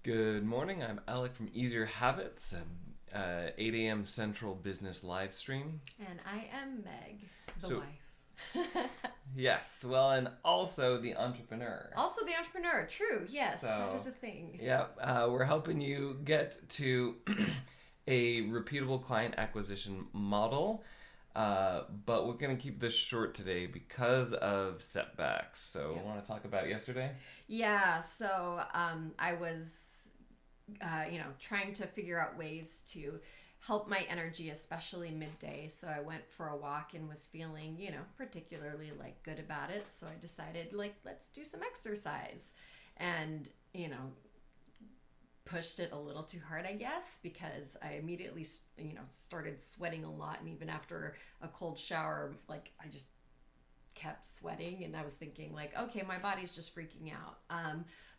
Good morning. I'm Alec from Easier Habits, 8 a.m. Central Business live stream. And I am Meg, the wife. Yes, well, and also the entrepreneur. Also the entrepreneur, true, yes, that is a thing. Yeah, we're helping you get to a repeatable client acquisition model, but we're going to keep this short today because of setbacks. So Yep. Want to talk about yesterday? Yeah, so I was, trying to figure out ways to help my energy, especially midday. So I went for a walk and was feeling, particularly good about it. So I decided let's do some exercise and, pushed it a little too hard, I guess, because I immediately, started sweating a lot. And even after a cold shower, I just kept sweating, and I was thinking okay, my body's just freaking out.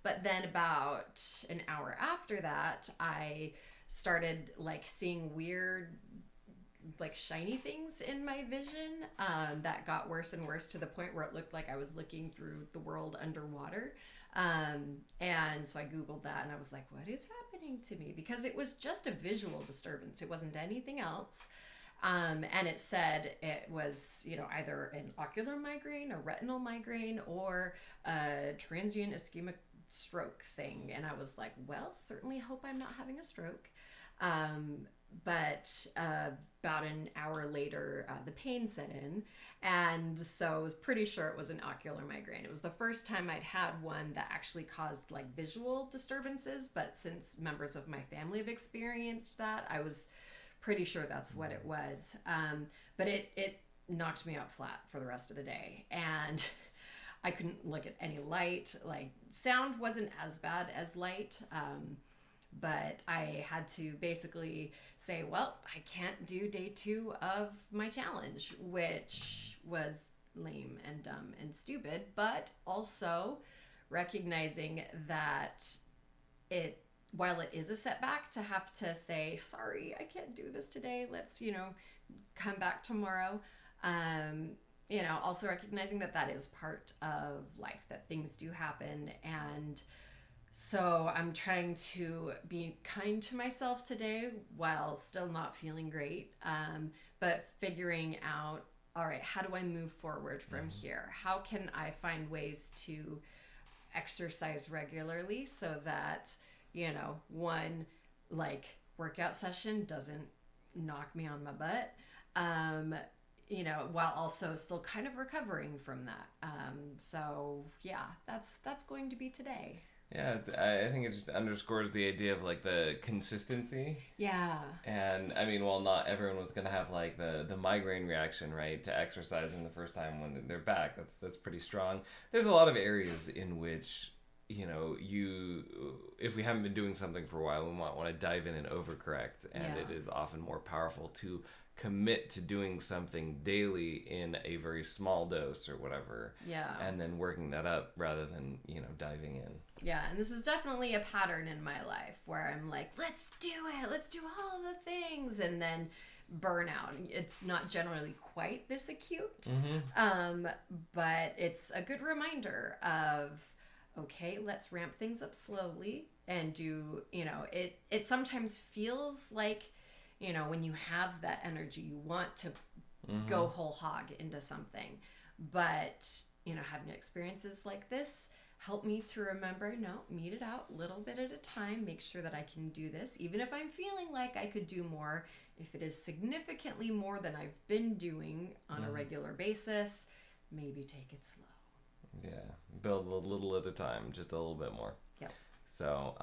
But then about an hour after that, I started seeing weird shiny things in my vision that got worse and worse to the point where it looked like I was looking through the world underwater. And so I Googled that and I was like, what is happening to me? Because it was just a visual disturbance. It wasn't anything else. And it said it was, either an ocular migraine, a retinal migraine, or a transient ischemic stroke thing. And I was like, well, certainly hope I'm not having a stroke. But about an hour later, the pain set in. And so I was pretty sure it was an ocular migraine. It was the first time I'd had one that actually caused visual disturbances. But since members of my family have experienced that, I was pretty sure that's what it was. But it knocked me out flat for the rest of the day. And I couldn't look at any light. Sound wasn't as bad as light. But I had to basically say, well, I can't do day 2 of my challenge, which was lame and dumb and stupid, but also recognizing that while it is a setback to have to say, sorry, I can't do this today, let's, come back tomorrow. Also recognizing that is part of life, that things do happen. And so I'm trying to be kind to myself today while still not feeling great, but figuring out, all right, how do I move forward from here? How can I find ways to exercise regularly so that, one workout session doesn't knock me on my butt, while also still kind of recovering from that. So yeah, that's going to be today. Yeah, I think it just underscores the idea of the consistency. Yeah. And I mean, while not everyone was gonna have the migraine reaction, right, to exercising the first time when they're back, that's pretty strong. There's a lot of areas in which if we haven't been doing something for a while, we might want to dive in and overcorrect, and it is often more powerful to commit to doing something daily in a very small dose or whatever, and then working that up rather than diving in. Yeah, and this is definitely a pattern in my life where I'm let's do it, let's do all the things, and then burnout. It's not generally quite this acute, but it's a good reminder of, okay, let's ramp things up slowly and do, it sometimes feels like, when you have that energy, you want to go whole hog into something. But, having experiences like this help me to remember, no, meet it out little bit at a time, make sure that I can do this, even if I'm feeling like I could do more. If it is significantly more than I've been doing on a regular basis, maybe take it slow. Yeah, build a little at a time, just a little bit more. Yep. So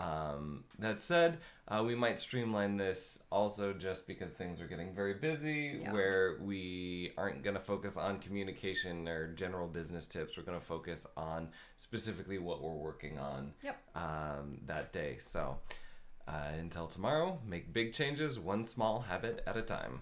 that said, we might streamline this also just because things are getting very busy, where we aren't going to focus on communication or general business tips. We're going to focus on specifically what we're working on that day. So until tomorrow, make big changes, one small habit at a time.